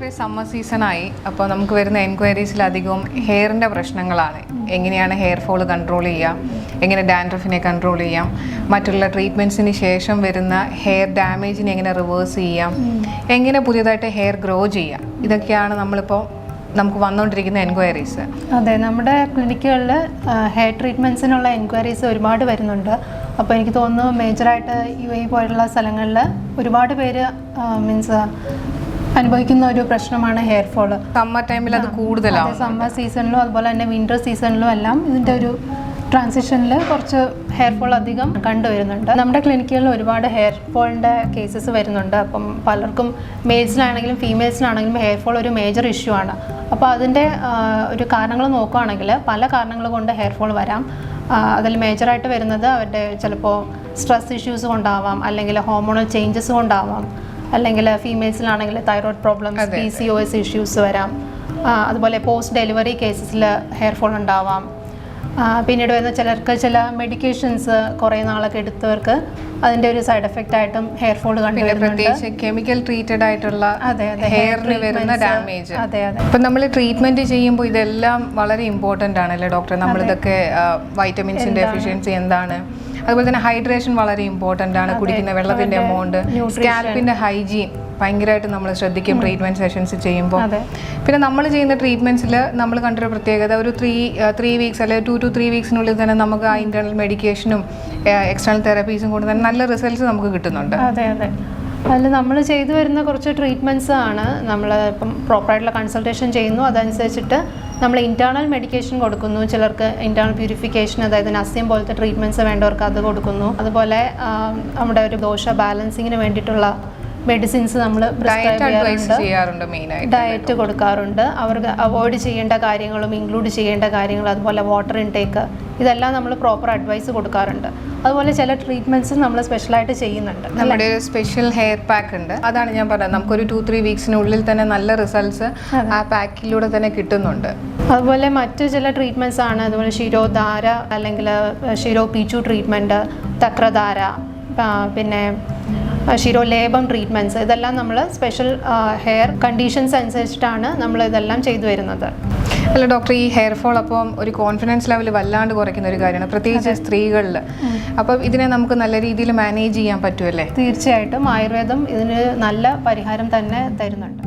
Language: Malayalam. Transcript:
ഡോക്ടറെ സമ്മർ സീസണായി അപ്പോൾ നമുക്ക് വരുന്ന എൻക്വയറീസിലധികവും ഹെയറിൻ്റെ പ്രശ്നങ്ങളാണ്. എങ്ങനെയാണ് ഹെയർ ഫോൾ കൺട്രോൾ ചെയ്യാം, എങ്ങനെ ഡാൻഡ്രഫിനെ കൺട്രോൾ ചെയ്യാം, മറ്റുള്ള ട്രീറ്റ്മെൻറ്റ്സിന് ശേഷം വരുന്ന ഹെയർ ഡാമേജിനെ എങ്ങനെ റിവേഴ്സ് ചെയ്യാം, എങ്ങനെ പുതിയതായിട്ട് ഹെയർ ഗ്രോ ചെയ്യാം, ഇതൊക്കെയാണ് നമുക്ക് വന്നുകൊണ്ടിരിക്കുന്ന എൻക്വയറീസ്. അതെ, നമ്മുടെ ക്ലിനിക്കുകളിൽ ഹെയർ ട്രീറ്റ്മെൻറ്റ്സിനുള്ള എൻക്വയറീസ് ഒരുപാട് വരുന്നുണ്ട്. അപ്പോൾ എനിക്ക് തോന്നുന്നു മേജറായിട്ട് UAE പോലുള്ള സ്ഥലങ്ങളിൽ ഒരുപാട് പേര് അനുഭവിക്കുന്ന ഒരു പ്രശ്നമാണ് ഹെയർ ഫോള്. സമ്മർ ടൈമിൽ അത് കൂടുതലാണ്. സമ്മർ സീസണിലും അതുപോലെ തന്നെ വിൻ്റർ സീസണിലും എല്ലാം ഇതിൻ്റെ ഒരു ട്രാൻസിഷനിൽ കുറച്ച് ഹെയർ ഫോൾ അധികം കണ്ടുവരുന്നുണ്ട്. നമ്മുടെ ക്ലിനിക്കുകളിൽ ഒരുപാട് ഹെയർ ഫോളിൻ്റെ കേസസ് വരുന്നുണ്ട്. അപ്പം പലർക്കും മെയിൽസിലാണെങ്കിലും ഫീമെയിൽസിലാണെങ്കിലും ഹെയർ ഫോൾ ഒരു മേജർ ഇഷ്യൂ ആണ്. അപ്പോൾ അതിൻ്റെ ഒരു കാരണങ്ങൾ നോക്കുകയാണെങ്കിൽ പല കാരണങ്ങൾ കൊണ്ട് ഹെയർ ഫോൾ വരാം. അതിൽ മേജറായിട്ട് വരുന്നത് അവരുടെ ചിലപ്പോൾ സ്ട്രെസ് ഇഷ്യൂസ് കൊണ്ടാവാം, അല്ലെങ്കിൽ ഹോർമോണൽ ചേഞ്ചസ് കൊണ്ടാവാം, അല്ലെങ്കിൽ ഫീമെയിൽസിലാണെങ്കിൽ തൈറോയ്ഡ് പ്രോബ്ലംസ്, PCOS ഇഷ്യൂസ് വരാം. അതുപോലെ പോസ്റ്റ് ഡെലിവറി കേസസിൽ ഹെയർ ഫോൾ ഉണ്ടാവാം. പിന്നീട് വരുന്ന ചിലർക്ക് ചില മെഡിക്കേഷൻസ് കുറേ നാളൊക്കെ എടുത്തവർക്ക് അതിൻ്റെ ഒരു സൈഡ് എഫക്റ്റ് ആയിട്ടും ഹെയർ ഫോൾ കണ്ടുവരുന്നുണ്ട്. കെമിക്കൽ ട്രീറ്റഡ് ആയിട്ടുള്ള ഹെയറിന് വരുന്ന ഡാമേജ്. അതെ. ഇപ്പം നമ്മൾ ട്രീറ്റ്മെന്റ് ചെയ്യുമ്പോൾ ഇതെല്ലാം വളരെ ഇമ്പോർട്ടൻ്റ് ആണല്ലേ ഡോക്ടർ? നമ്മളിതൊക്കെ വൈറ്റമിൻസിന്റെ എഫിഷ്യൻസി എന്താണ്, അതുപോലെ തന്നെ ഹൈഡ്രേഷൻ വളരെ ഇമ്പോർട്ടൻ്റ് ആണ്. കുടിക്കുന്ന വെള്ളത്തിന്റെ എമൗണ്ട്, സ്കാൽപ്പിന്റെ ഹൈജീൻ ഭയങ്കരമായിട്ട് നമ്മൾ ശ്രദ്ധിക്കും ട്രീറ്റ്മെൻറ്റ് സെഷൻസ് ചെയ്യുമ്പോൾ. പിന്നെ നമ്മൾ ചെയ്യുന്ന ട്രീറ്റ്മെൻറ്റ്സിൽ നമ്മൾ കണ്ടൊരു പ്രത്യേകത, ഒരു ത്രീ വീക്സ് അല്ലെങ്കിൽ 2 to 3 വീക്സിനുള്ളിൽ തന്നെ നമുക്ക് ആ ഇൻറ്റേർണൽ മെഡിക്കേഷനും എക്സ്റ്റേണൽ തെറാപ്പീസും കൊണ്ട് തന്നെ നല്ല റിസൾട്ട്സ് നമുക്ക് കിട്ടുന്നുണ്ട്. അതെ. അതിൽ നമ്മൾ ചെയ്തു വരുന്ന കുറച്ച് ട്രീറ്റ്മെൻറ്റ്സ് ആണ്. നമ്മൾ ഇപ്പം പ്രോപ്പറായിട്ടുള്ള കൺസൾട്ടേഷൻ ചെയ്യുന്നു, അതനുസരിച്ചിട്ട് നമ്മൾ ഇൻറ്റേർണൽ മെഡിക്കേഷൻ കൊടുക്കുന്നു. ചിലർക്ക് ഇൻറ്റേർണൽ പ്യൂരിഫിക്കേഷൻ, അതായത് നസ്യം പോലത്തെ ട്രീറ്റ്മെൻറ്റ്സ് വേണ്ടവർക്ക് അത് കൊടുക്കുന്നു. അതുപോലെ നമ്മുടെ ഒരു ദോഷ ബാലൻസിങ്ങിന് വേണ്ടിയിട്ടുള്ള മെഡിസിൻസ് നമ്മൾ ഡയറ്റ് കൊടുക്കാറുണ്ട്. അവർക്ക് അവോയ്ഡ് ചെയ്യേണ്ട കാര്യങ്ങളും ഇൻക്ലൂഡ് ചെയ്യേണ്ട കാര്യങ്ങൾ, അതുപോലെ വാട്ടർ ഇൻടേക്ക്, ഇതെല്ലാം നമ്മൾ പ്രോപ്പർ അഡ്വൈസ് കൊടുക്കാറുണ്ട്. അതുപോലെ ചില ട്രീറ്റ്മെൻറ്റ്സ് നമ്മൾ സ്പെഷ്യലായിട്ട് ചെയ്യുന്നുണ്ട്. നമ്മുടെ ഒരു സ്പെഷ്യൽ ഹെയർ പാക്ക് ഉണ്ട്. അതാണ് ഞാൻ പറഞ്ഞത്, നമുക്കൊരു 2-3 വീക്സിനുള്ളിൽ തന്നെ നല്ല റിസൾട്ട്സ് ആ പാക്കിലൂടെ തന്നെ കിട്ടുന്നുണ്ട്. അതുപോലെ മറ്റു ചില ട്രീറ്റ്മെൻറ്റ്സ് ആണ്, അതുപോലെ ശിരോധാര അല്ലെങ്കിൽ ശിരോ പീച്ചു ട്രീറ്റ്മെൻറ്റ്, തക്രധാര, പിന്നെ ശിരോലേപം ട്രീറ്റ്മെൻറ്റ്സ്, ഇതെല്ലാം നമ്മൾ സ്പെഷ്യൽ ഹെയർ കണ്ടീഷൻസ് അനുസരിച്ചിട്ടാണ് നമ്മൾ ഇതെല്ലാം ചെയ്തു വരുന്നത്. അല്ല ഡോക്ടർ, ഈ ഹെയർ ഫോൾ അപ്പം ഒരു കോൺഫിഡൻസ് ലെവൽ വല്ലാണ്ട് കുറയ്ക്കുന്ന ഒരു കാര്യമാണ്, പ്രത്യേകിച്ച് സ്ത്രീകളിൽ. അപ്പം ഇതിനെ നമുക്ക് നല്ല രീതിയിൽ മാനേജ് ചെയ്യാൻ പറ്റുമല്ലേ? തീർച്ചയായിട്ടും ആയുർവേദം ഇതിന് നല്ല പരിഹാരം തന്നെ തരുന്നുണ്ട്.